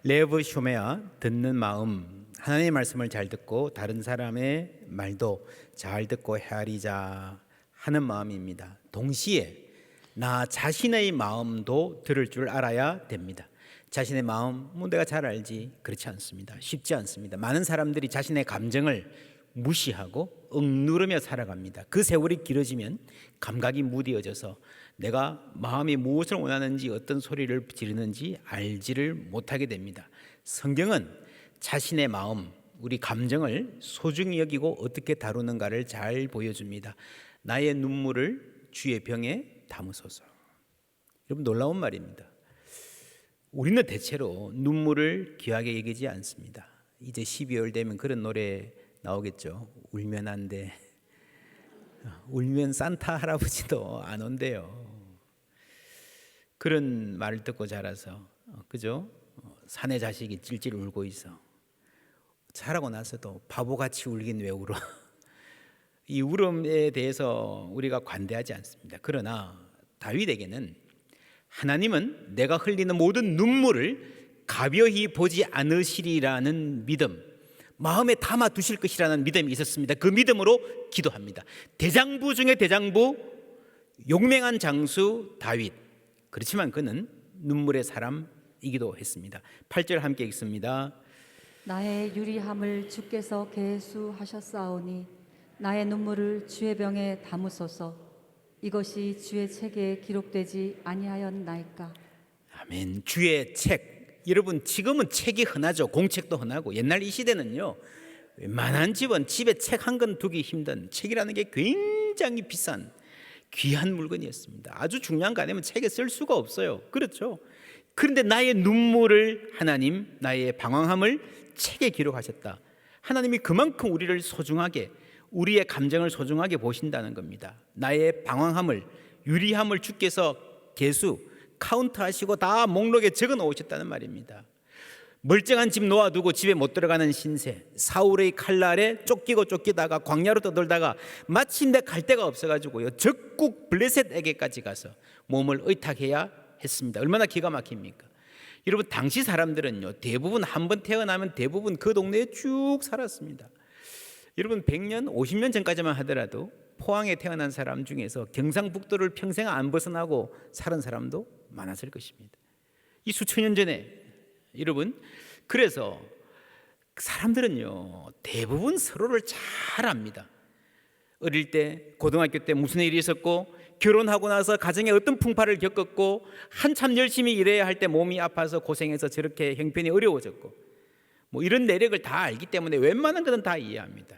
레브 쇼메아 듣는 마음. 하나님의 말씀을 잘 듣고 다른 사람의 말도 잘 듣고 헤아리자 하는 마음입니다. 동시에 나 자신의 마음도 들을 줄 알아야 됩니다. 자신의 마음 내가 잘 알지. 그렇지 않습니다. 쉽지 않습니다. 많은 사람들이 자신의 감정을 무시하고 억누르며 살아갑니다. 그 세월이 길어지면 감각이 무뎌져서 내가 마음이 무엇을 원하는지 어떤 소리를 지르는지 알지를 못하게 됩니다. 성경은 자신의 마음, 우리 감정을 소중히 여기고 어떻게 다루는가를 잘 보여줍니다. 나의 눈물을 주의 병에 담으소서. 여러분, 놀라운 말입니다. 우리는 대체로 눈물을 귀하게 여기지 않습니다. 이제 12월 되면 그런 노래 나오겠죠. 울면 안 돼. 울면 산타 할아버지도 안 온대요. 그런 말을 듣고 자라서, 그죠? 사내 자식이 찔찔 울고 있어. 자라고 나서도 바보같이 울긴 왜 울어? 이 울음에 대해서 우리가 관대하지 않습니다. 그러나 다윗에게는 하나님은 내가 흘리는 모든 눈물을 가벼이 보지 않으시리라는 믿음, 마음에 담아 두실 것이라는 믿음이 있었습니다. 그 믿음으로 기도합니다. 대장부 중에 대장부, 용맹한 장수 다윗. 그렇지만 그는 눈물의 사람이기도 했습니다. 8절 함께 읽습니다. 나의 유리함을 주께서 계수하셨사오니 나의 눈물을 주의 병에 담으소서. 이것이 주의 책에 기록되지 아니하였나이까. 아멘. 주의 책. 여러분, 지금은 책이 흔하죠. 공책도 흔하고. 옛날 이 시대는요, 웬만한 집은 집에 책 한 권 두기 힘든, 책이라는 게 굉장히 비싼 귀한 물건이었습니다. 아주 중요한 거 아니면 책에 쓸 수가 없어요. 그렇죠? 그런데 나의 눈물을 하나님, 나의 방황함을 책에 기록하셨다. 하나님이 그만큼 우리를 소중하게, 우리의 감정을 소중하게 보신다는 겁니다. 나의 방황함을, 유리함을 주께서 카운트하시고 다 목록에 적어 놓으셨다는 말입니다. 멀쩡한 집 놓아두고 집에 못 들어가는 신세, 사울의 칼날에 쫓기다가 광야로 떠돌다가 마침내 갈 데가 없어가지고요, 적국 블레셋에게까지 가서 몸을 의탁해야 했습니다. 얼마나 기가 막힙니까? 여러분, 당시 사람들은요, 대부분 한 번 태어나면 대부분 그 동네에 쭉 살았습니다. 여러분, 100년, 50년 전까지만 하더라도 포항에 태어난 사람 중에서 경상북도를 평생 안 벗어나고 살은 사람도 많았을 것입니다. 이 수천 년 전에. 여러분, 그래서 사람들은요, 대부분 서로를 잘 압니다. 어릴 때, 고등학교 때 무슨 일이 있었고, 결혼하고 나서 가정에 어떤 풍파를 겪었고, 한참 열심히 일해야 할 때 몸이 아파서 고생해서 저렇게 형편이 어려워졌고, 이런 내력을 다 알기 때문에 웬만한 것은 다 이해합니다.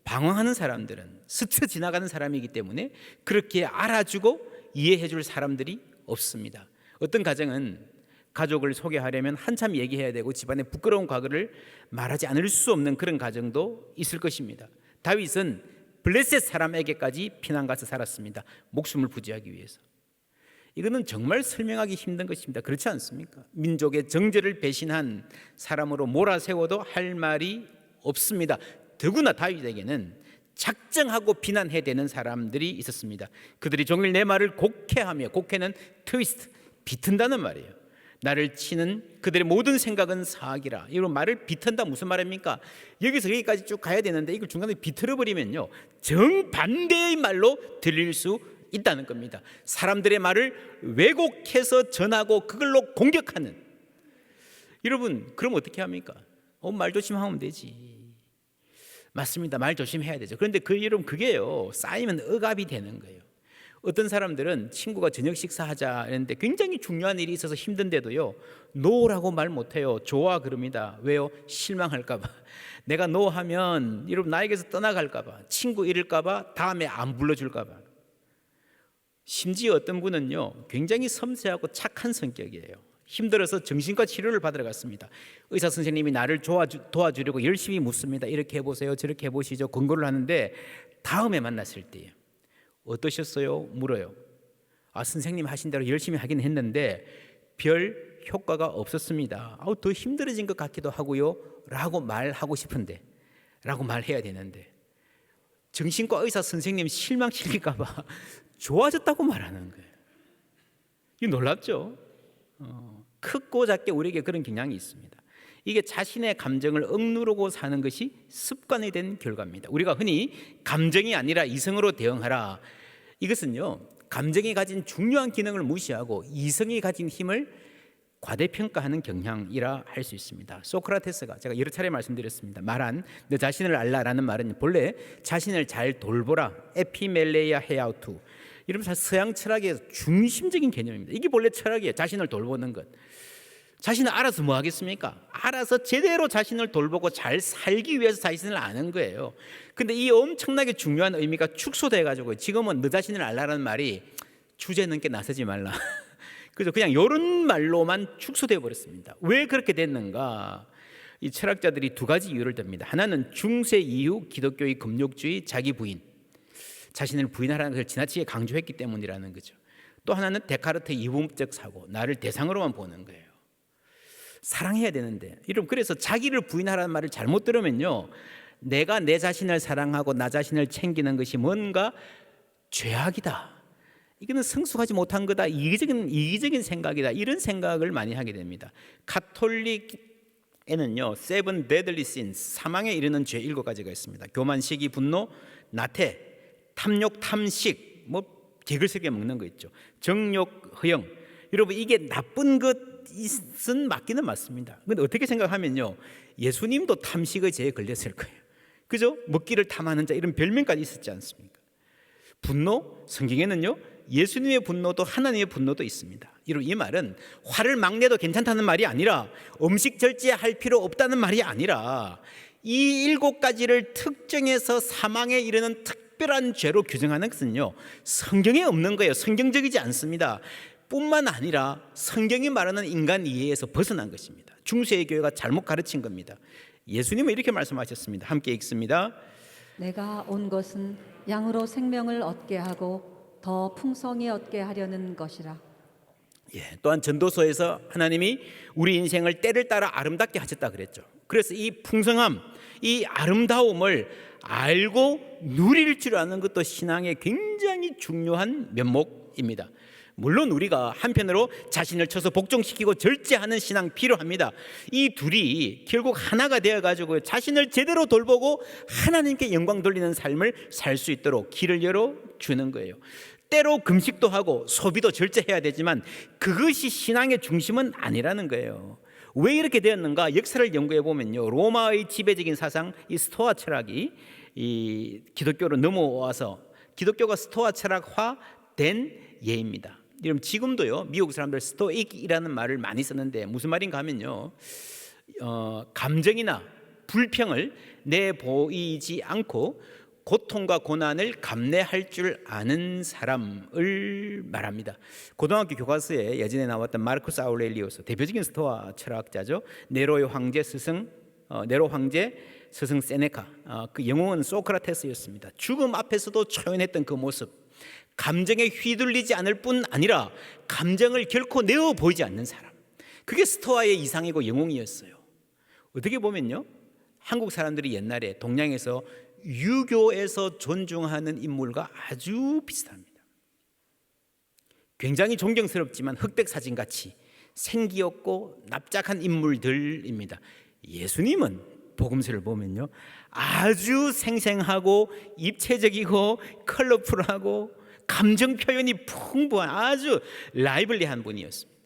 방황하는 사람들은, 스쳐 지나가는 사람이기 때문에 그렇게 알아주고 이해해줄 사람들이 없습니다. 어떤 가정은 가족을 소개하려면 한참 얘기해야 되고 집안의 부끄러운 과거를 말하지 않을 수 없는 그런 가정도 있을 것입니다. 다윗은 블레셋 사람에게까지 피난가서 살았습니다. 목숨을 부지하기 위해서. 이거는 정말 설명하기 힘든 것입니다. 그렇지 않습니까? 민족의 정죄를 배신한 사람으로 몰아세워도 할 말이 없습니다. 더구나 다윗에게는 작정하고 비난해야 되는 사람들이 있었습니다. 그들이 종일 내 말을 곡해하며, 곡해는 트위스트, 비튼다는 말이에요. 나를 치는 그들의 모든 생각은 사악이라. 이런 말을 비튼다 무슨 말입니까? 여기서 여기까지 쭉 가야 되는데 이걸 중간에 비틀어버리면요, 정반대의 말로 들릴 수 있다는 겁니다. 사람들의 말을 왜곡해서 전하고 그걸로 공격하는. 여러분, 그럼 어떻게 합니까? 말 조심하면 되지. 맞습니다. 말 조심해야 되죠. 그런데 여러분, 그게요, 쌓이면 억압이 되는 거예요. 어떤 사람들은 친구가 저녁 식사하자 했는데 굉장히 중요한 일이 있어서 힘든데도요, 노라고 말 못해요. 좋아 그럽니다. 왜요? 실망할까 봐. 내가 노 하면 여러분 나에게서 떠나갈까 봐, 친구 잃을까 봐, 다음에 안 불러줄까 봐. 심지어 어떤 분은요, 굉장히 섬세하고 착한 성격이에요. 힘들어서 정신과 치료를 받으러 갔습니다. 의사 선생님이 나를 도와주려고 열심히 묻습니다. 이렇게 해보세요, 저렇게 해보시죠. 권고를 하는데 다음에 만났을 때요, 어떠셨어요? 물어요. 선생님 하신 대로 열심히 하긴 했는데 별 효과가 없었습니다. 더 힘들어진 것 같기도 하고요 라고 말하고 싶은데, 라고 말해야 되는데, 정신과 의사 선생님 실망시킬까 봐 좋아졌다고 말하는 거예요. 이거 놀랍죠? 크고 작게 우리에게 그런 경향이 있습니다. 이게 자신의 감정을 억누르고 사는 것이 습관이 된 결과입니다. 우리가 흔히 감정이 아니라 이성으로 대응하라. 이것은요, 감정이 가진 중요한 기능을 무시하고 이성이 가진 힘을 과대평가하는 경향이라 할 수 있습니다. 소크라테스가 제가 여러 차례 말씀드렸습니다. 말한 너 자신을 알라라는 말은 본래 자신을 잘 돌보라, 에피멜레이아 헤아우투, 이러면서 서양 철학의 중심적인 개념입니다. 이게 본래 철학이에요. 자신을 돌보는 것. 자신을 알아서 뭐 하겠습니까? 알아서 제대로 자신을 돌보고 잘 살기 위해서 자신을 아는 거예요. 근데 이 엄청나게 중요한 의미가 축소돼 가지고 지금은 너 자신을 알라라는 말이 주제 넘게 나서지 말라. 그래서 그냥 이런 말로만 축소돼 버렸습니다. 왜 그렇게 됐는가? 이 철학자들이 두 가지 이유를 듭니다. 하나는 중세 이후 기독교의 금욕주의, 자기 부인, 자신을 부인하라는 것을 지나치게 강조했기 때문이라는 거죠. 또 하나는 데카르트의 이분법적 사고, 나를 대상으로만 보는 거예요. 사랑해야 되는데, 여러분, 그래서 자기를 부인하라는 말을 잘못 들으면요, 내가 내 자신을 사랑하고 나 자신을 챙기는 것이 뭔가 죄악이다, 이거는 성숙하지 못한 거다, 이기적인 생각이다, 이런 생각을 많이 하게 됩니다. 가톨릭에는요, 세븐 데들리 신, 사망에 이르는 죄 7가지가 있습니다. 교만, 시기, 분노, 나태, 탐욕, 탐식, 뭐 개글스럽게 먹는 거 있죠. 정욕, 허영. 여러분, 이게 나쁜 것은 맞기는 맞습니다. 근데 어떻게 생각하면요, 예수님도 탐식의 죄에 걸렸을 거예요. 그죠? 먹기를 탐하는 자, 이런 별명까지 있었지 않습니까? 분노, 성경에는요, 예수님의 분노도 하나님의 분노도 있습니다. 이 말은 화를 막 내도 괜찮다는 말이 아니라, 음식 절제할 필요 없다는 말이 아니라, 이 7가지를 특정해서 사망에 이르는 특별한 죄로 규정하는 것은요, 성경에 없는 거예요. 성경적이지 않습니다. 뿐만 아니라 성경이 말하는 인간 이해에서 벗어난 것입니다. 중세의 교회가 잘못 가르친 겁니다. 예수님은 이렇게 말씀하셨습니다. 함께 읽습니다. 내가 온 것은 양으로 생명을 얻게 하고 더 풍성히 얻게 하려는 것이라. 또한 전도서에서 하나님이 우리 인생을 때를 따라 아름답게 하셨다 그랬죠. 그래서 이 풍성함, 이 아름다움을 알고 누릴 줄 아는 것도 신앙의 굉장히 중요한 면목입니다. 물론 우리가 한편으로 자신을 쳐서 복종시키고 절제하는 신앙 필요합니다. 이 둘이 결국 하나가 되어가지고 자신을 제대로 돌보고 하나님께 영광 돌리는 삶을 살 수 있도록 길을 열어주는 거예요. 때로 금식도 하고 소비도 절제해야 되지만 그것이 신앙의 중심은 아니라는 거예요. 왜 이렇게 되었는가? 역사를 연구해 보면요, 로마의 지배적인 사상, 이 스토아 철학이 이 기독교로 넘어와서 기독교가 스토아 철학화된 예입니다. 여러분, 지금도요, 미국 사람들 스토익이라는 말을 많이 쓰는데 무슨 말인가 하면요, 감정이나 불평을 내보이지 않고 고통과 고난을 감내할 줄 아는 사람을 말합니다. 고등학교 교과서에 예전에 나왔던 마르쿠스 아우렐리우스, 대표적인 스토아 철학자죠. 네로 황제 스승 세네카, 그 영웅은 소크라테스였습니다. 죽음 앞에서도 초연했던 그 모습, 감정에 휘둘리지 않을 뿐 아니라 감정을 결코 내어 보이지 않는 사람, 그게 스토아의 이상이고 영웅이었어요. 어떻게 보면요, 한국 사람들이 옛날에 동양에서 유교에서 존중하는 인물과 아주 비슷합니다. 굉장히 존경스럽지만 흑백사진같이 생기 없고 납작한 인물들입니다. 예수님은 복음서를 보면요, 아주 생생하고 입체적이고 컬러풀하고 감정 표현이 풍부한 아주 라이블리한 분이었습니다.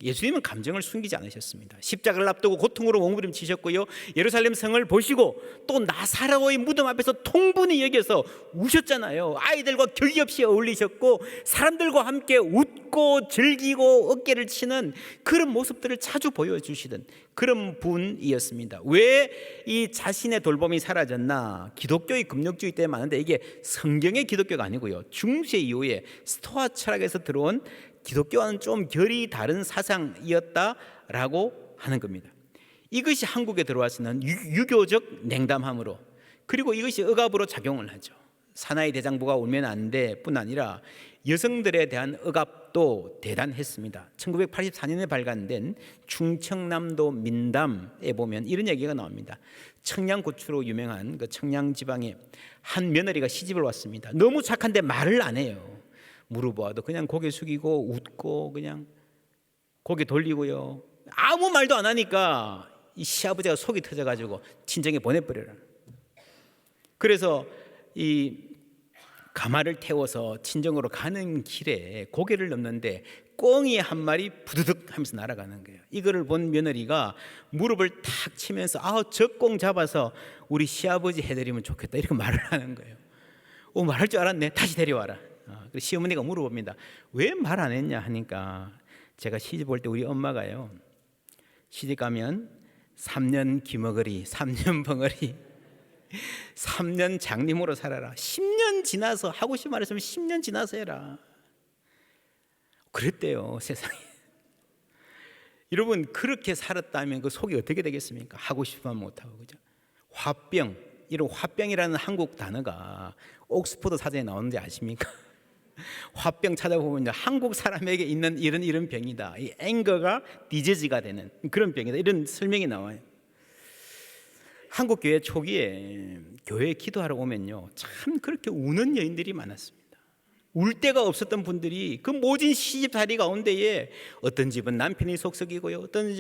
예수님은 감정을 숨기지 않으셨습니다. 십자가를 앞두고 고통으로 몸부림치셨고요, 예루살렘 성을 보시고 또 나사로의 무덤 앞에서 통분히 여겨서 우셨잖아요. 아이들과 격이 없이 어울리셨고 사람들과 함께 웃고 즐기고 어깨를 치는 그런 모습들을 자주 보여주시던 그런 분이었습니다. 왜 이 자신의 돌봄이 사라졌나? 기독교의 금욕주의 때문에 많은데 이게 성경의 기독교가 아니고요, 중세 이후에 스토아 철학에서 들어온 기독교와는 좀 결이 다른 사상이었다라고 하는 겁니다. 이것이 한국에 들어와서는 유교적 냉담함으로, 그리고 이것이 억압으로 작용을 하죠. 사나이 대장부가 울면 안 돼 뿐 아니라 여성들에 대한 억압도 대단했습니다. 1984년에 발간된 충청남도 민담에 보면 이런 얘기가 나옵니다. 청양고추로 유명한 그 청양지방에 한 며느리가 시집을 왔습니다. 너무 착한데 말을 안 해요. 물어보아도 그냥 고개 숙이고 웃고 그냥 고개 돌리고요. 아무 말도 안 하니까 이 시아버지가 속이 터져가지고 친정에 보내버려라. 그래서 이 가마를 태워서 친정으로 가는 길에 고개를 넘는데 꿩이 한 마리 부두득 하면서 날아가는 거예요. 이거를 본 며느리가 무릎을 탁 치면서 저 꿩 잡아서 우리 시아버지 해드리면 좋겠다 이렇게 말을 하는 거예요. 말할 줄 알았네. 다시 데려와라. 그래서 시어머니가 물어봅니다. 왜 말 안 했냐 하니까 제가 시집 올 때 우리 엄마가요, 시집 가면 3년 기머거리, 3년 벙어리, 3년 장님으로 살아라. 10년 지나서 하고 싶은 말 했으면 10년 지나서 해라. 그랬대요, 세상에. 여러분, 그렇게 살았다면 그 속이 어떻게 되겠습니까? 하고 싶으면 못하고, 그죠? 화병, 이런 화병이라는 한국 단어가 옥스퍼드 사전에 나오는지 아십니까? 화병 찾아보면 한국 사람에게 있는 이런 병이다. 이 앵거가 디지즈가 되는 그런 병이다. 이런 설명이 나와요. 한국 교회 초기에 교회에 기도하러 오면요, 참 그렇게 우는 여인들이 많았습니다. 울 데가 없었던 분들이 그 모진 시집살이 가운데에 어떤 집은 남편이 속썩이고요,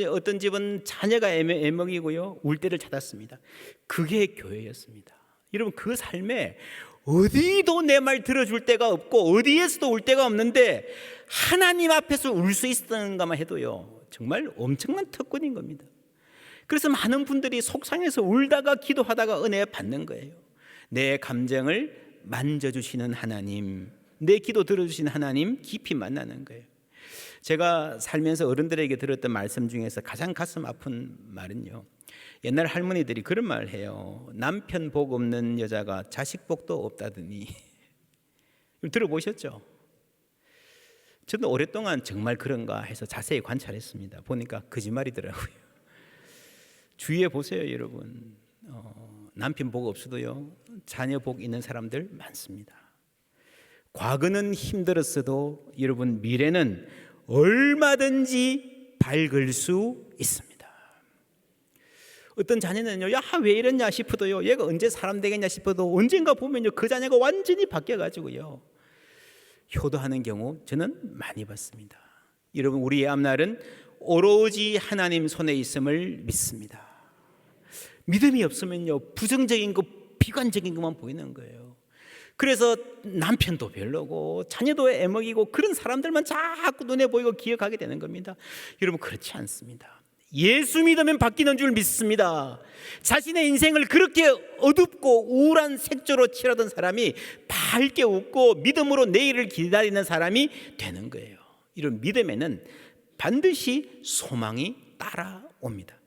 어떤 집은 자녀가 애먹이고요, 울 데를 찾았습니다. 그게 교회였습니다. 여러분, 그 삶에 어디도 내 말 들어줄 데가 없고 어디에서도 울 데가 없는데 하나님 앞에서 울 수 있었던가만 해도요, 정말 엄청난 특권인 겁니다. 그래서 많은 분들이 속상해서 울다가 기도하다가 은혜 받는 거예요. 내 감정을 만져주시는 하나님, 내 기도 들어주시는 하나님 깊이 만나는 거예요. 제가 살면서 어른들에게 들었던 말씀 중에서 가장 가슴 아픈 말은요, 옛날 할머니들이 그런 말을 해요. 남편 복 없는 여자가 자식 복도 없다더니. 들어보셨죠? 저도 오랫동안 정말 그런가 해서 자세히 관찰했습니다. 보니까 거짓말이더라고요. 주위에 보세요, 여러분. 남편 복 없어도요, 자녀 복 있는 사람들 많습니다. 과거는 힘들었어도 여러분, 미래는 얼마든지 밝을 수 있습니다. 어떤 자녀는요, 왜 이랬냐 싶어도요, 얘가 언제 사람 되겠냐 싶어도 언젠가 보면요, 그 자녀가 완전히 바뀌어가지고요, 효도하는 경우 저는 많이 봤습니다. 여러분, 우리의 앞날은 오로지 하나님 손에 있음을 믿습니다. 믿음이 없으면요, 부정적인 거, 비관적인 것만 보이는 거예요. 그래서 남편도 별로고 자녀도 애먹이고 그런 사람들만 자꾸 눈에 보이고 기억하게 되는 겁니다. 여러분, 그렇지 않습니다. 예수 믿으면 바뀌는 줄 믿습니다. 자신의 인생을 그렇게 어둡고 우울한 색조로 칠하던 사람이 밝게 웃고 믿음으로 내일을 기다리는 사람이 되는 거예요. 이런 믿음에는 반드시 소망이 따라옵니다.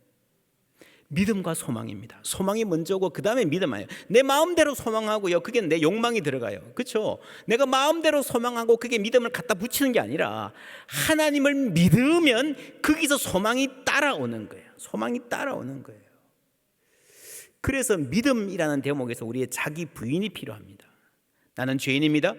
믿음과 소망입니다. 소망이 먼저 오고 그 다음에 믿음 아니에요. 내 마음대로 소망하고요, 그게 내 욕망이 들어가요. 그렇죠? 내가 마음대로 소망하고 그게 믿음을 갖다 붙이는 게 아니라 하나님을 믿으면 거기서 소망이 따라오는 거예요. 소망이 따라오는 거예요. 그래서 믿음이라는 대목에서 우리의 자기 부인이 필요합니다. 나는 죄인입니다.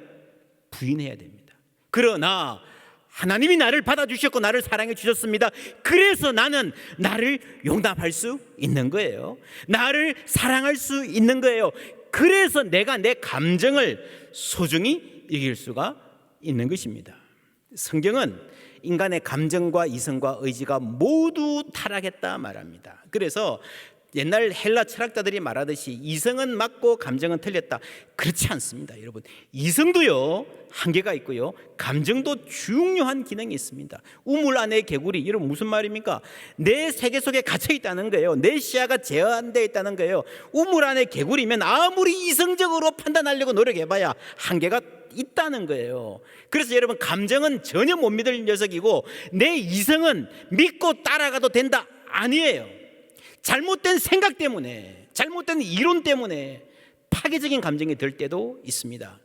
부인해야 됩니다. 그러나 하나님이 나를 받아주셨고 나를 사랑해 주셨습니다. 그래서 나는 나를 용납할 수 있는 거예요. 나를 사랑할 수 있는 거예요. 그래서 내가 내 감정을 소중히 여길 수가 있는 것입니다. 성경은 인간의 감정과 이성과 의지가 모두 타락했다 말합니다. 그래서 옛날 헬라 철학자들이 말하듯이 이성은 맞고 감정은 틀렸다. 그렇지 않습니다, 여러분. 이성도요, 한계가 있고요, 감정도 중요한 기능이 있습니다. 우물 안에 개구리, 여러분 무슨 말입니까? 내 세계 속에 갇혀 있다는 거예요. 내 시야가 제한되어 있다는 거예요. 우물 안에 개구리면 아무리 이성적으로 판단하려고 노력해봐야 한계가 있다는 거예요. 그래서 여러분, 감정은 전혀 못 믿을 녀석이고 내 이성은 믿고 따라가도 된다, 아니에요. 잘못된 생각 때문에, 잘못된 이론 때문에 파괴적인 감정이 들 때도 있습니다.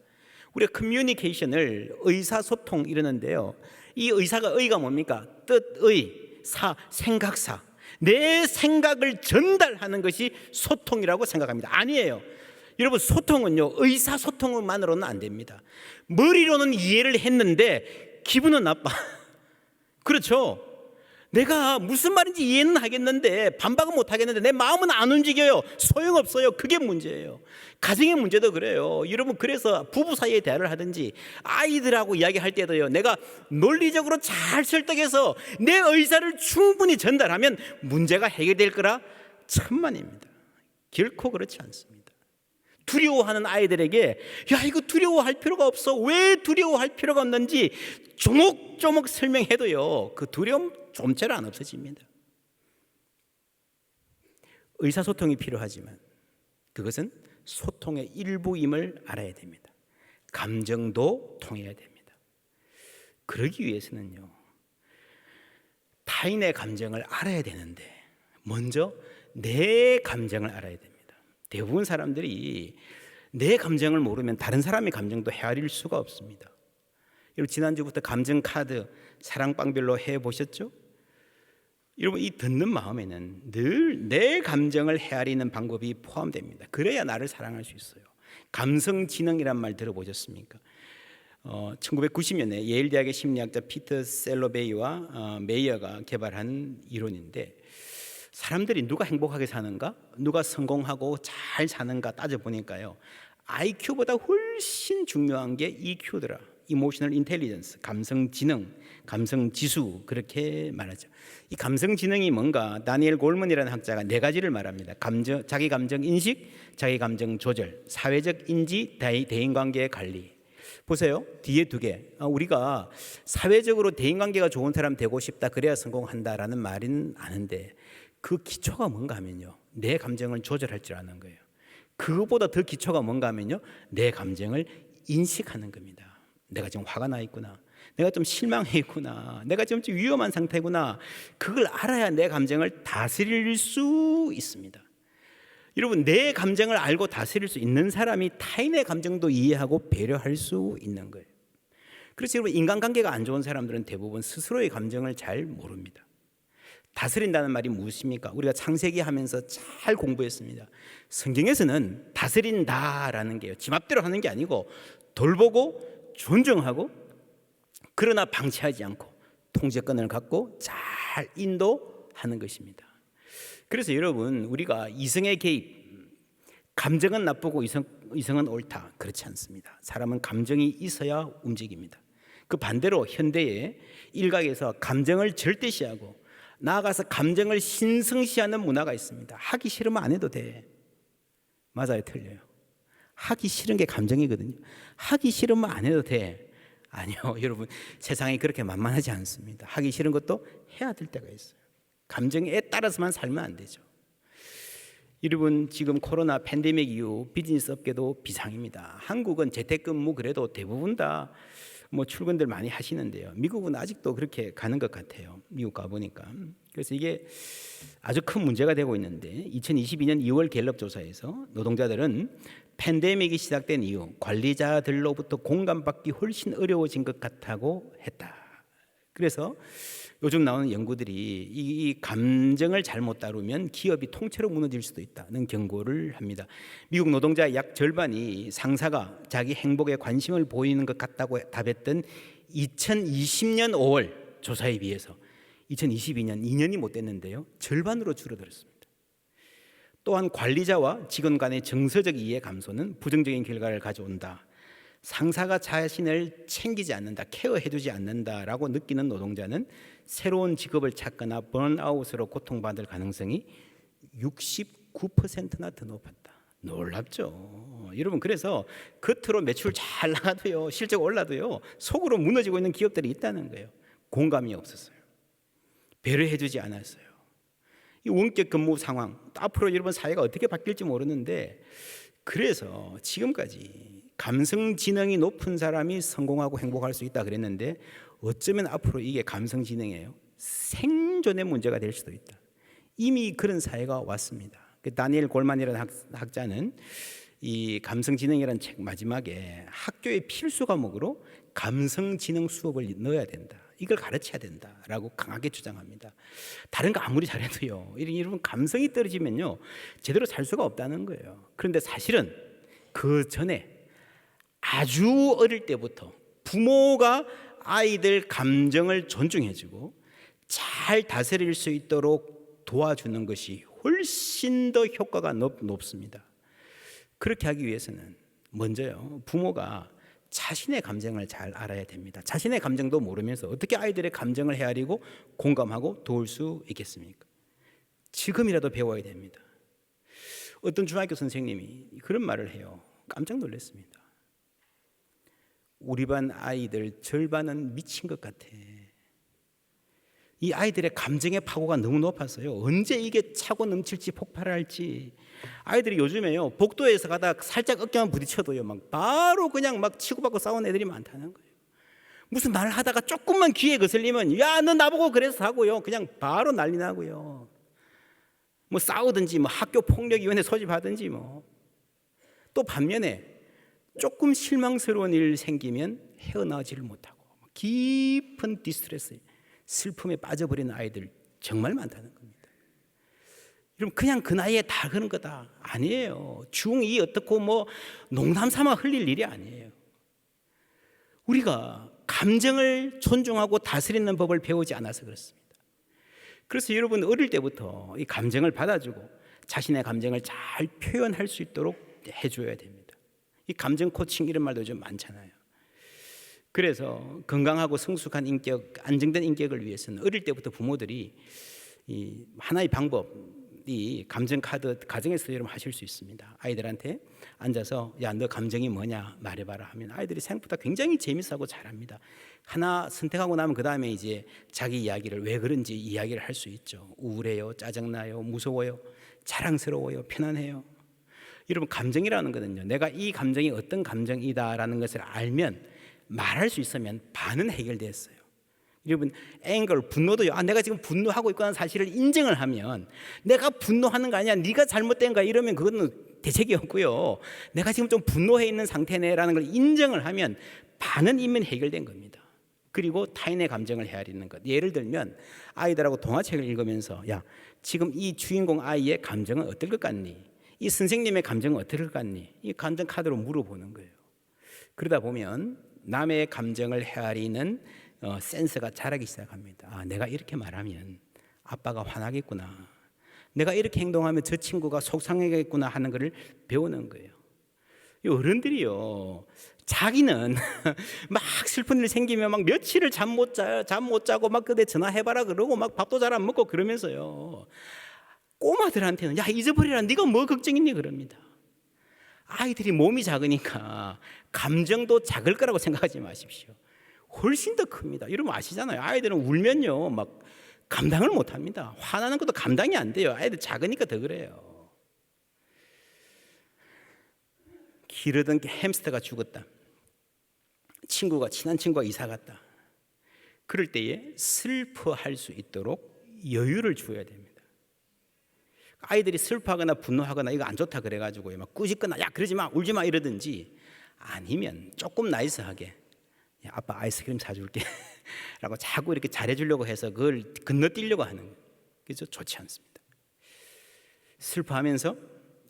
우리가 커뮤니케이션을 의사소통 이러는데요, 이 의가 뭡니까? 뜻의, 생각사, 내 생각을 전달하는 것이 소통이라고 생각합니다. 아니에요. 여러분, 소통은요, 의사소통만으로는 안 됩니다. 머리로는 이해를 했는데 기분은 나빠. 그렇죠? 내가 무슨 말인지 이해는 하겠는데 반박은 못 하겠는데 내 마음은 안 움직여요. 소용없어요. 그게 문제예요. 가정의 문제도 그래요. 여러분, 그래서 부부 사이에 대화를 하든지 아이들하고 이야기할 때도요, 내가 논리적으로 잘 설득해서 내 의사를 충분히 전달하면 문제가 해결될 거라 천만입니다. 결코 그렇지 않습니다. 두려워하는 아이들에게 야, 이거 두려워할 필요가 없어, 왜 두려워할 필요가 없는지 조목조목 설명해도요, 그 두려움 좀처럼 안 없어집니다. 의사소통이 필요하지만 그것은 소통의 일부임을 알아야 됩니다. 감정도 통해야 됩니다. 그러기 위해서는요, 타인의 감정을 알아야 되는데 먼저 내 감정을 알아야 됩니다. 대부분 사람들이 내 감정을 모르면 다른 사람의 감정도 헤아릴 수가 없습니다. 여러분, 지난주부터 감정 카드 사랑방별로 해보셨죠? 여러분, 이 듣는 마음에는 늘 내 감정을 헤아리는 방법이 포함됩니다. 그래야 나를 사랑할 수 있어요. 감성지능이란 말 들어보셨습니까? 1990년에 예일대학의 심리학자 피터 셀러베이와 메이어가 개발한 이론인데, 사람들이 누가 행복하게 사는가, 누가 성공하고 잘 사는가 따져보니까요, IQ보다 훨씬 중요한 게 EQ더라. 이모셔널 인텔리전스, 감성지능, 감성지수, 그렇게 말하죠. 이 감성지능이 뭔가, 다니엘 골먼이라는 학자가 네 가지를 말합니다. 자기 감정 인식, 자기 감정 조절, 사회적 인지, 대인관계의 관리. 보세요, 뒤에 두 개. 우리가 사회적으로 대인관계가 좋은 사람 되고 싶다, 그래야 성공한다라는 말은 아는데, 그 기초가 뭔가 하면요, 내 감정을 조절할 줄 아는 거예요. 그거보다 더 기초가 뭔가 하면요, 내 감정을 인식하는 겁니다. 내가 지금 화가 나 있구나, 내가 좀 실망해 있구나, 내가 지금 좀 위험한 상태구나. 그걸 알아야 내 감정을 다스릴 수 있습니다. 여러분, 내 감정을 알고 다스릴 수 있는 사람이 타인의 감정도 이해하고 배려할 수 있는 거예요. 그래서 여러분, 인간관계가 안 좋은 사람들은 대부분 스스로의 감정을 잘 모릅니다. 다스린다는 말이 무엇입니까? 우리가 창세기 하면서 잘 공부했습니다. 성경에서는 다스린다라는 게요, 지 맘대로 하는 게 아니고 돌보고 존중하고, 그러나 방치하지 않고 통제권을 갖고 잘 인도하는 것입니다. 그래서 여러분, 우리가 이성의 개입, 감정은 나쁘고 이성은 옳다, 그렇지 않습니다. 사람은 감정이 있어야 움직입니다. 그 반대로 현대의 일각에서 감정을 절대시하고 나아가서 감정을 신성시하는 문화가 있습니다. 하기 싫으면 안 해도 돼. 맞아요, 틀려요? 하기 싫은 게 감정이거든요. 하기 싫으면 안 해도 돼. 아니요, 여러분, 세상이 그렇게 만만하지 않습니다. 하기 싫은 것도 해야 될 때가 있어요. 감정에 따라서만 살면 안 되죠. 여러분, 지금 코로나 팬데믹 이후 비즈니스 업계도 비상입니다. 한국은 재택근무 그래도 대부분 다 출근들 많이 하시는데요, 미국은 아직도 그렇게 가는 것 같아요. 미국 가보니까. 그래서 이게 아주 큰 문제가 되고 있는데, 2022년 2월 갤럽 조사에서 노동자들은 팬데믹이 시작된 이후 관리자들로부터 공감받기 훨씬 어려워진 것 같다고 했다. 그래서 요즘 나오는 연구들이 이 감정을 잘못 다루면 기업이 통째로 무너질 수도 있다는 경고를 합니다. 미국 노동자의 약 절반이 상사가 자기 행복에 관심을 보이는 것 같다고 답했던 2020년 5월 조사에 비해서 2022년 2년이 못 됐는데요, 절반으로 줄어들었습니다. 또한 관리자와 직원 간의 정서적 이해 감소는 부정적인 결과를 가져온다. 상사가 자신을 챙기지 않는다, 케어해주지 않는다라고 느끼는 노동자는 새로운 직업을 찾거나 번아웃으로 고통받을 가능성이 69%나 더 높았다. 놀랍죠, 여러분. 그래서 겉으로 매출 잘 나가도요, 실적 올라도요, 속으로 무너지고 있는 기업들이 있다는 거예요. 공감이 없었어요. 배려해주지 않았어요. 이 원격 근무 상황, 앞으로 여러분 사회가 어떻게 바뀔지 모르는데, 그래서 지금까지 감성지능이 높은 사람이 성공하고 행복할 수 있다 그랬는데, 어쩌면 앞으로 이게 감성지능이에요, 생존의 문제가 될 수도 있다. 이미 그런 사회가 왔습니다. 다니엘 골만이라는 학자는 이 감성지능이라는 책 마지막에 학교의 필수 과목으로 감성지능 수업을 넣어야 된다, 이걸 가르쳐야 된다라고 강하게 주장합니다. 다른 거 아무리 잘해도요, 여러분, 감성이 떨어지면요 제대로 살 수가 없다는 거예요. 그런데 사실은 그 전에 아주 어릴 때부터 부모가 아이들 감정을 존중해주고 잘 다스릴 수 있도록 도와주는 것이 훨씬 더 효과가 높습니다. 그렇게 하기 위해서는 먼저요, 부모가 자신의 감정을 잘 알아야 됩니다. 자신의 감정도 모르면서 어떻게 아이들의 감정을 헤아리고 공감하고 도울 수 있겠습니까? 지금이라도 배워야 됩니다. 어떤 중학교 선생님이 그런 말을 해요. 깜짝 놀랐습니다. 우리 반 아이들 절반은 미친 것 같아. 이 아이들의 감정의 파고가 너무 높아서요, 언제 이게 차고 넘칠지 폭발할지. 아이들이 요즘에요, 복도에서 가다 살짝 어깨만 부딪혀도요, 막 바로 그냥 막 치고받고 싸우는 애들이 많다는 거예요. 무슨 말을 하다가 조금만 귀에 거슬리면 야, 너 나보고 그래서 하고요, 그냥 바로 난리 나고요. 뭐 싸우든지 뭐 학교 폭력위원회 소집하든지 뭐. 또 반면에 조금 실망스러운 일 생기면 헤어나오지를 못하고 깊은 디스트레스, 슬픔에 빠져버리는 아이들 정말 많다는 겁니다. 여러분, 그냥 그 나이에 다 그런 거다 아니에요. 중2 어떻고 뭐 농담 삼아 흘릴 일이 아니에요. 우리가 감정을 존중하고 다스리는 법을 배우지 않아서 그렇습니다. 그래서 여러분, 어릴 때부터 이 감정을 받아주고 자신의 감정을 잘 표현할 수 있도록 해줘야 됩니다. 이 감정 코칭 이런 말도 좀 많잖아요. 그래서 건강하고 성숙한 인격, 안정된 인격을 위해서는 어릴 때부터 부모들이 이 하나의 방법이 감정 카드 가정에서 여러분 하실 수 있습니다. 아이들한테 앉아서 야, 너 감정이 뭐냐 말해봐라 하면 아이들이 생각보다 굉장히 재밌어하고 잘합니다. 하나 선택하고 나면 그 다음에 이제 자기 이야기를 왜 그런지 이야기를 할 수 있죠. 우울해요, 짜증나요, 무서워요, 자랑스러워요, 편안해요. 여러분, 감정이라는 거는요, 내가 이 감정이 어떤 감정이다라는 것을 알면, 말할 수 있으면 반은 해결됐어요. 여러분, 앵글, 분노도요, 내가 지금 분노하고 있구나 사실을 인정을 하면, 내가 분노하는 거 아니야, 네가 잘못된 거야 이러면 그거는 대책이 없고요, 내가 지금 좀 분노해 있는 상태네라는 걸 인정을 하면 반은 이면 해결된 겁니다. 그리고 타인의 감정을 헤아리는 것. 예를 들면 아이들하고 동화책을 읽으면서 야, 지금 이 주인공 아이의 감정은 어떨 것 같니? 이 선생님의 감정은 어떨 것 같니? 이 감정 카드로 물어보는 거예요. 그러다 보면 남의 감정을 헤아리는 센스가 자라기 시작합니다. 내가 이렇게 말하면 아빠가 화나겠구나, 내가 이렇게 행동하면 저 친구가 속상하겠구나 하는 것을 배우는 거예요. 이 어른들이요, 자기는 막 슬픈 일 생기면 막 며칠을 잠 못 자고 막 그대 전화해봐라 그러고 막 밥도 잘 안 먹고 그러면서요, 꼬마들한테는 야, 잊어버리라, 네가 뭐 걱정이니 그럽니다. 아이들이 몸이 작으니까 감정도 작을 거라고 생각하지 마십시오. 훨씬 더 큽니다. 여러분 아시잖아요. 아이들은 울면요 막 감당을 못합니다. 화나는 것도 감당이 안 돼요. 아이들 작으니까 더 그래요. 기르던 햄스터가 죽었다. 친한 친구가 이사 갔다. 그럴 때에 슬퍼할 수 있도록 여유를 주어야 됩니다. 아이들이 슬퍼하거나 분노하거나 이거 안 좋다 그래가지고 막 꾸짖거나 야 그러지 마, 울지 마 이러든지, 아니면 조금 나이스하게 야, 아빠 아이스크림 사줄게 라고 자꾸 이렇게 잘해주려고 해서 그걸 건너뛰려고 하는 거예요. 그래서 좋지 않습니다. 슬퍼하면서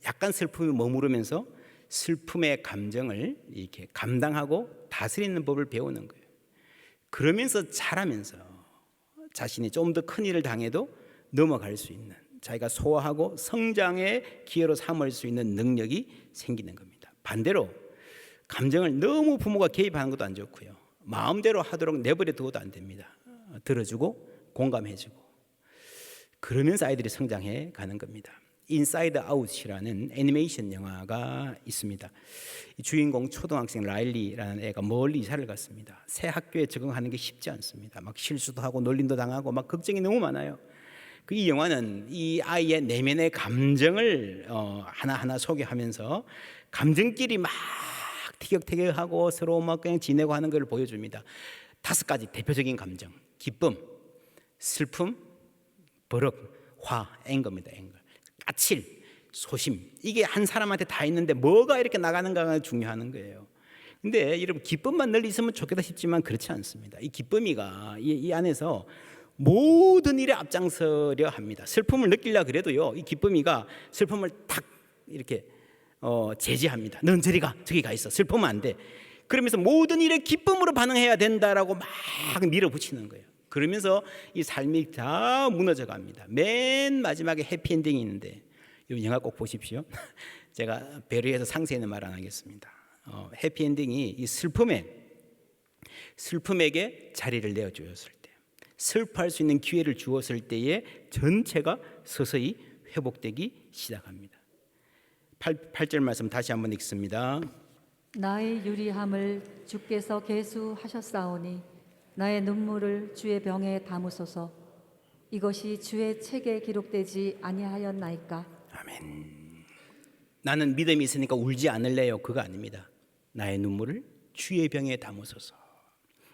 약간 슬픔이 머무르면서 슬픔의 감정을 이렇게 감당하고 다스리는 법을 배우는 거예요. 그러면서 자라면서 자신이 좀 더 큰 일을 당해도 넘어갈 수 있는, 자기가 소화하고 성장의 기회로 삼을 수 있는 능력이 생기는 겁니다. 반대로 감정을 너무 부모가 개입하는 것도 안 좋고요, 마음대로 하도록 내버려 두어도 안 됩니다. 들어주고 공감해주고 그러면서 아이들이 성장해 가는 겁니다. 인사이드 아웃이라는 애니메이션 영화가 있습니다. 주인공 초등학생 라일리라는 애가 멀리 이사를 갔습니다. 새 학교에 적응하는 게 쉽지 않습니다. 막 실수도 하고 놀림도 당하고 막 걱정이 너무 많아요. 이 영화는 이 아이의 내면의 감정을 하나하나 소개하면서 감정끼리 막 티격태격하고 서로 막 그냥 지내고 하는 걸 보여줍니다. 5가지 대표적인 감정: 기쁨, 슬픔, 버럭, 화, 앵거입니다. 앵거. 까칠, 소심, 이게 한 사람한테 다 있는데 뭐가 이렇게 나가는가가 중요한 거예요. 근데 여러분, 기쁨만 늘 있으면 좋겠다 싶지만 그렇지 않습니다. 이 기쁨이가 이 안에서 모든 일에 앞장서려 합니다. 슬픔을 느끼려 그래도요, 이 기쁨이가 슬픔을 탁 이렇게 제지합니다. 넌 저리 가, 저기 가 있어, 슬픔은 안 돼. 그러면서 모든 일에 기쁨으로 반응해야 된다라고 막 밀어붙이는 거예요. 그러면서 이 삶이 다 무너져 갑니다. 맨 마지막에 해피엔딩이 있는데 이 영화 꼭 보십시오. 제가 배려해서 상세히는 말 안 하겠습니다. 해피엔딩이 이 슬픔에게 자리를 내어주었을 때, 슬퍼할 수 있는 기회를 주었을 때에 전체가 서서히 회복되기 시작합니다. 8절 말씀 다시 한번 읽습니다. 나의 유리함을 주께서 계수하셨사오니 나의 눈물을 주의 병에 담으소서. 이것이 주의 책에 기록되지 아니하였나이까. 아멘. 나는 믿음이 있으니까 울지 않을래요. 그거 아닙니다. 나의 눈물을 주의 병에 담으소서.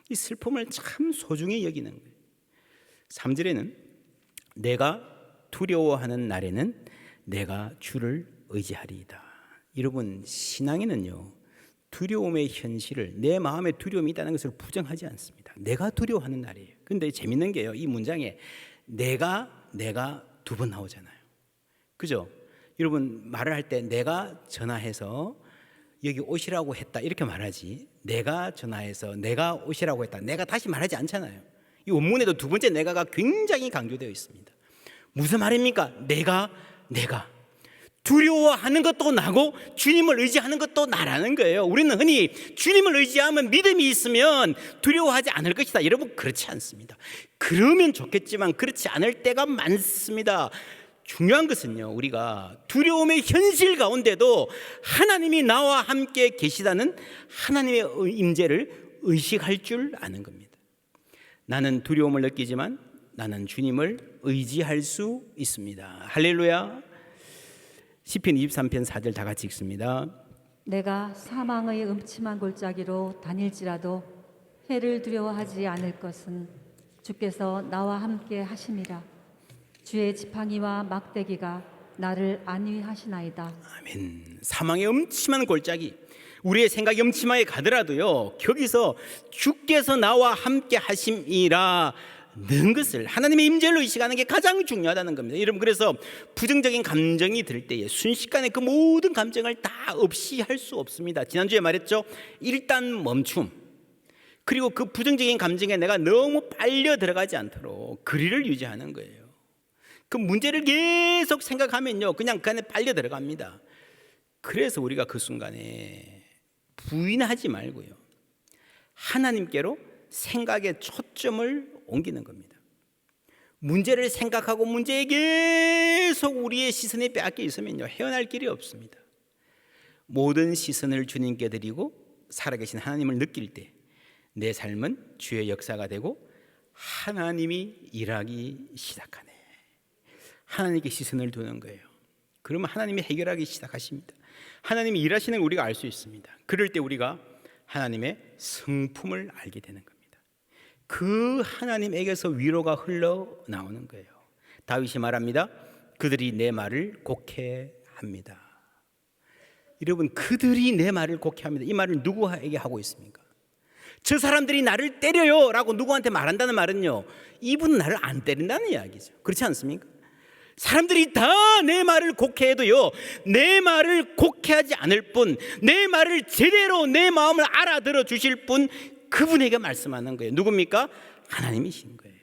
이 슬픔을 참 소중히 여기는 거예요. 3절에는 내가 두려워하는 날에는 내가 주를 의지하리이다. 여러분, 신앙에는요, 두려움의 현실을, 내 마음에 두려움이 있다는 것을 부정하지 않습니다. 내가 두려워하는 날이에요. 근데 재밌는 게요, 이 문장에 내가 두 번 나오잖아요. 그죠? 여러분, 말을 할 때 내가 전화해서 여기 오시라고 했다 이렇게 말하지, 내가 전화해서 내가 오시라고 했다, 내가 다시 말하지 않잖아요. 이 원문에도 두 번째 내가가 굉장히 강조되어 있습니다. 무슨 말입니까? 내가 두려워하는 것도 나고 주님을 의지하는 것도 나라는 거예요. 우리는 흔히 주님을 의지하면, 믿음이 있으면 두려워하지 않을 것이다. 여러분, 그렇지 않습니다. 그러면 좋겠지만 그렇지 않을 때가 많습니다. 중요한 것은요, 우리가 두려움의 현실 가운데도 하나님이 나와 함께 계시다는 하나님의 임재를 의식할 줄 아는 겁니다. 나는 두려움을 느끼지만 나는 주님을 의지할 수 있습니다. 할렐루야. 시편 23편 4절 다 같이 읽습니다. 내가 사망의 음침한 골짜기로 다닐지라도 해를 두려워하지 않을 것은 주께서 나와 함께 하심이라. 주의 지팡이와 막대기가 나를 안위하시나이다. 아멘. 사망의 음침한 골짜기, 우리의 생각이 음침하게 가더라도요, 거기서 주께서 나와 함께 하심이라 는 것을, 하나님의 임재를 의식하는 게 가장 중요하다는 겁니다. 여러분, 그래서 부정적인 감정이 들 때에 순식간에 그 모든 감정을 다 없이 할 수 없습니다. 지난주에 말했죠. 일단 멈춤, 그리고 그 부정적인 감정에 내가 너무 빨려 들어가지 않도록 거리를 유지하는 거예요. 그 문제를 계속 생각하면요, 그냥 그 안에 빨려 들어갑니다. 그래서 우리가 그 순간에 부인하지 말고요, 하나님께로 생각의 초점을 옮기는 겁니다. 문제를 생각하고 문제에 계속 우리의 시선이 빼앗겨 있으면요, 헤어날 길이 없습니다. 모든 시선을 주님께 드리고 살아계신 하나님을 느낄 때 내 삶은 주의 역사가 되고 하나님이 일하기 시작하네. 하나님께 시선을 두는 거예요. 그러면 하나님이 해결하기 시작하십니다. 하나님이 일하시는 걸 우리가 알 수 있습니다. 그럴 때 우리가 하나님의 성품을 알게 되는 겁니다. 그 하나님에게서 위로가 흘러나오는 거예요. 다윗이 말합니다. 그들이 내 말을 곡해합니다. 여러분, 그들이 내 말을 곡해합니다. 이 말을 누구에게 하고 있습니까? 저 사람들이 나를 때려요 라고 누구한테 말한다는 말은요, 이분은 나를 안 때린다는 이야기죠. 그렇지 않습니까? 사람들이 다 내 말을 곡해해도요, 내 말을 곡해하지 않을 분, 내 말을 제대로 내 마음을 알아들어 주실 분, 그분에게 말씀하는 거예요. 누굽니까? 하나님이신 거예요.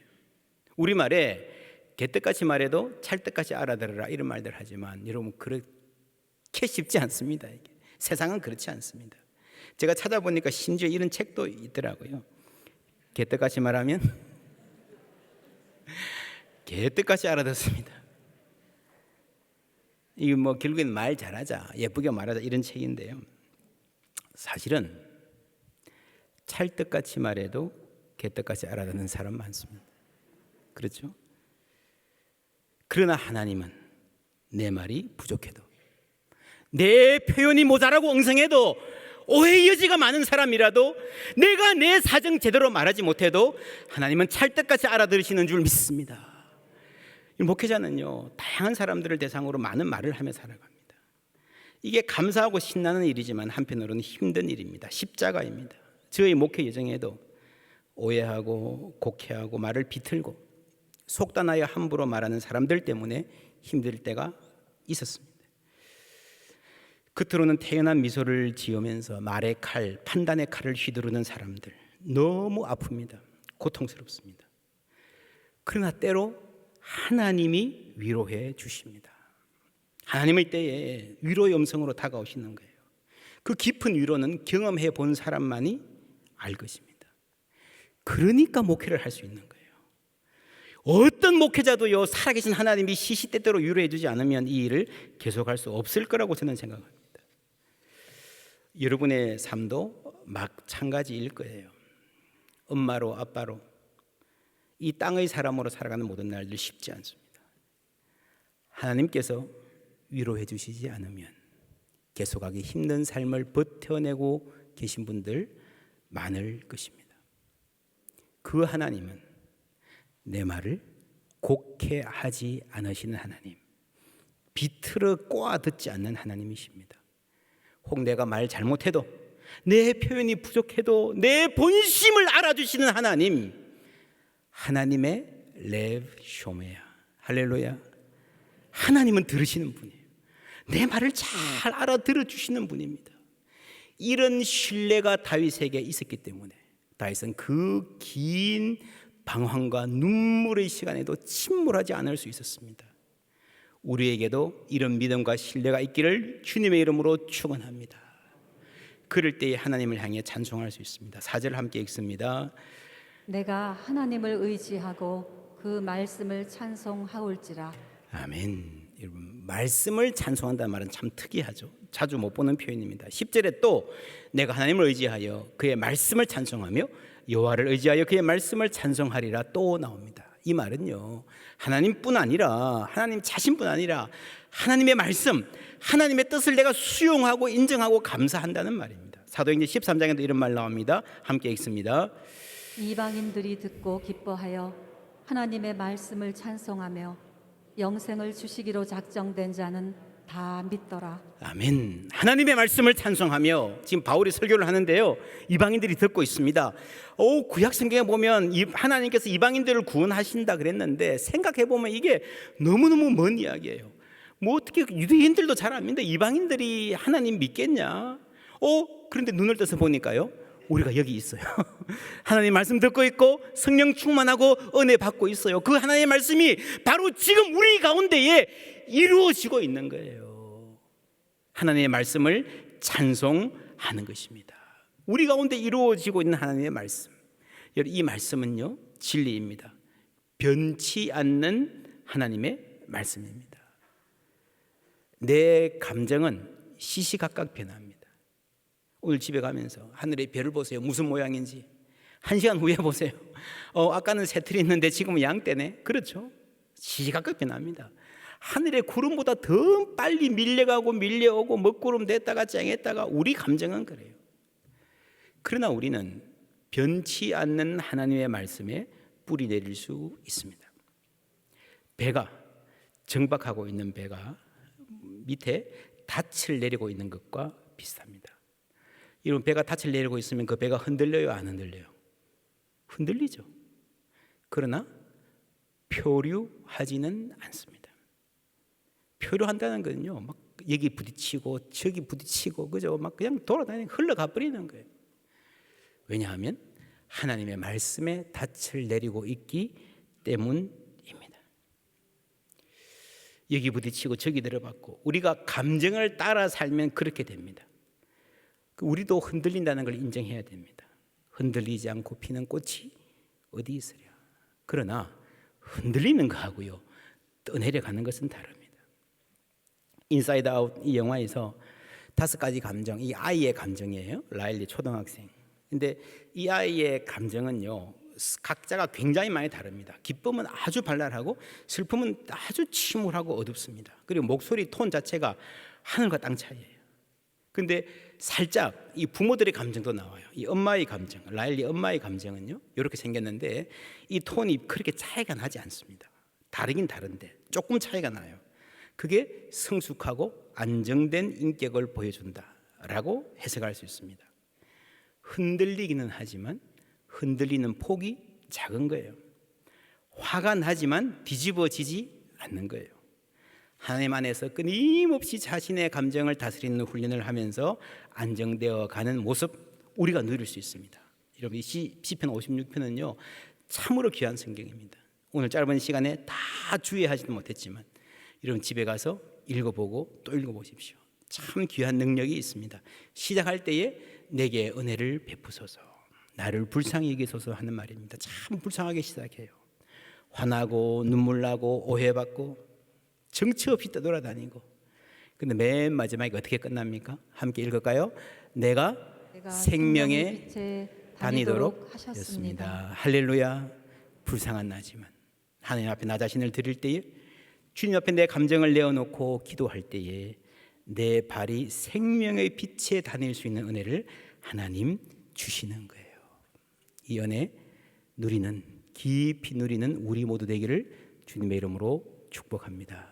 우리말에 개떡같이 말해도 찰떡같이 알아들어라 이런 말들 하지만 여러분, 그렇게 쉽지 않습니다. 이게. 세상은 그렇지 않습니다. 제가 찾아보니까 심지어 이런 책도 있더라고요. 개떡같이 말하면 개떡같이 알아듣습니다. 이게 뭐 결국엔 말 잘하자, 예쁘게 말하자 이런 책인데요, 사실은 찰떡같이 말해도 개떡같이 알아듣는 사람 많습니다. 그렇죠? 그러나 하나님은 내 말이 부족해도, 내 표현이 모자라고 엉성해도, 오해의 여지가 많은 사람이라도, 내가 내 사정 제대로 말하지 못해도 하나님은 찰떡같이 알아들으시는 줄 믿습니다. 목회자는요, 다양한 사람들을 대상으로 많은 말을 하며 살아갑니다. 이게 감사하고 신나는 일이지만 한편으로는 힘든 일입니다. 십자가입니다. 저의 목회 여정에도 오해하고 곡해하고 말을 비틀고 속단하여 함부로 말하는 사람들 때문에 힘들 때가 있었습니다. 겉으로는 태연한 미소를 지으면서 말의 칼, 판단의 칼을 휘두르는 사람들, 너무 아픕니다. 고통스럽습니다. 그러나 때로 하나님이 위로해 주십니다. 하나님의 때에 위로의 음성으로 다가오시는 거예요. 그 깊은 위로는 경험해 본 사람만이 알 것입니다. 그러니까 목회를 할 수 있는 거예요. 어떤 목회자도요, 살아계신 하나님이 시시때때로 위로해 주지 않으면 이 일을 계속할 수 없을 거라고 저는 생각합니다. 여러분의 삶도 마찬가지일 거예요. 엄마로 아빠로 이 땅의 사람으로 살아가는 모든 날들 쉽지 않습니다. 하나님께서 위로해 주시지 않으면 계속하기 힘든 삶을 버텨내고 계신 분들 많을 것입니다. 그 하나님은 내 말을 곡해하지 않으시는 하나님, 비틀어 꼬아 듣지 않는 하나님이십니다. 혹 내가 말 잘못해도, 내 표현이 부족해도 내 본심을 알아주시는 하나님, 하나님의 레브 쇼메야, 할렐루야. 하나님은 들으시는 분이에요. 내 말을 잘 알아들어 주시는 분입니다. 이런 신뢰가 다윗에게 있었기 때문에 다윗은 그 긴 방황과 눈물의 시간에도 침몰하지 않을 수 있었습니다. 우리에게도 이런 믿음과 신뢰가 있기를 주님의 이름으로 축원합니다. 그럴 때에 하나님을 향해 찬송할 수 있습니다. 4절 함께 읽습니다. 내가 하나님을 의지하고 그 말씀을 찬송하올지라. 아멘. 여러분, 말씀을 찬송한다는 말은 참 특이하죠. 자주 못 보는 표현입니다. 10절에 또 내가 하나님을 의지하여 그의 말씀을 찬송하며 여호와를 의지하여 그의 말씀을 찬송하리라 또 나옵니다. 이 말은요, 하나님뿐 아니라 하나님 자신뿐 아니라 하나님의 말씀, 하나님의 뜻을 내가 수용하고 인정하고 감사한다는 말입니다. 사도행전 13장에도 이런 말 나옵니다. 함께 읽습니다. 이방인들이 듣고 기뻐하여 하나님의 말씀을 찬송하며 영생을 주시기로 작정된 자는 다 믿더라. 아멘. 하나님의 말씀을 찬송하며 지금 바울이 설교를 하는데요, 이방인들이 듣고 있습니다. 구약 성경에 보면 하나님께서 이방인들을 구원하신다 그랬는데 생각해 보면 이게 너무너무 먼 이야기예요. 뭐 어떻게 유대인들도 잘 안 믿는데 이방인들이 하나님 믿겠냐? 그런데 눈을 떠서 보니까요, 우리가 여기 있어요. 하나님 말씀 듣고 있고 성령 충만하고 은혜 받고 있어요. 그 하나님의 말씀이 바로 지금 우리 가운데에 이루어지고 있는 거예요. 하나님의 말씀을 찬송하는 것입니다. 우리 가운데 이루어지고 있는 하나님의 말씀, 이 말씀은요, 진리입니다. 변치 않는 하나님의 말씀입니다. 내 감정은 시시각각 변합니다. 오늘 집에 가면서 하늘의 별을 보세요. 무슨 모양인지 1시간 후에 보세요. 아까는 새틀이 있는데 지금은 양떼네. 그렇죠? 시시각각 변합니다. 하늘의 구름보다 더 빨리 밀려가고 밀려오고 먹구름 됐다가 쨍했다가 우리 감정은 그래요. 그러나 우리는 변치 않는 하나님의 말씀에 뿌리 내릴 수 있습니다. 배가, 정박하고 있는 배가 밑에 닻을 내리고 있는 것과 비슷합니다. 이런 배가 닻을 내리고 있으면 그 배가 흔들려요, 안 흔들려요? 흔들리죠. 그러나 표류하지는 않습니다. 표류한다는 건요, 막 여기 부딪히고 저기 부딪히고 그죠? 막 그냥 돌아다니고 흘러가 버리는 거예요. 왜냐하면 하나님의 말씀에 닻을 내리고 있기 때문입니다. 여기 부딪히고 저기 들어봤고 우리가 감정을 따라 살면 그렇게 됩니다. 우리도 흔들린다는 걸 인정해야 됩니다. 흔들리지 않고 피는 꽃이 어디 있으랴. 그러나 흔들리는 거하고요, 떠내려가는 것은 다릅니다. 인사이드 아웃 이 영화에서 5가지 감정, 이 아이의 감정이에요. 라일리 초등학생. 근데 이 아이의 감정은요, 각자가 굉장히 많이 다릅니다. 기쁨은 아주 발랄하고 슬픔은 아주 침울하고 어둡습니다. 그리고 목소리 톤 자체가 하늘과 땅 차이예요. 근데 살짝 이 부모들의 감정도 나와요. 이 엄마의 감정, 라일리 엄마의 감정은요, 이렇게 생겼는데 이 톤이 그렇게 차이가 나지 않습니다. 다르긴 다른데 조금 차이가 나요. 그게 성숙하고 안정된 인격을 보여준다라고 해석할 수 있습니다. 흔들리기는 하지만 흔들리는 폭이 작은 거예요. 화가 나지만 뒤집어지지 않는 거예요. 하나님 안에서 끊임없이 자신의 감정을 다스리는 훈련을 하면서 안정되어 가는 모습 우리가 누릴 수 있습니다. 여러분, 시편 56편은요 참으로 귀한 성경입니다. 오늘 짧은 시간에 다 주의하지도 못했지만 여러분 집에 가서 읽어보고 또 읽어보십시오. 참 귀한 능력이 있습니다. 시작할 때에 내게 은혜를 베푸소서, 나를 불쌍히 여기소서 하는 말입니다. 참 불쌍하게 시작해요. 화나고 눈물 나고 오해받고 정처 없이 떠돌아다니고, 근데 맨 마지막에 어떻게 끝납니까? 함께 읽을까요? 내가 생명의 빛에 다니도록 하셨습니다. 하셨습니다. 할렐루야. 불쌍한 나지만 하나님 앞에 나 자신을 드릴 때에, 주님 앞에 내 감정을 내어놓고 기도할 때에 내 발이 생명의 빛에 다닐 수 있는 은혜를 하나님 주시는 거예요. 이 은혜 누리는, 깊이 누리는 우리 모두 되기를 주님의 이름으로 축복합니다.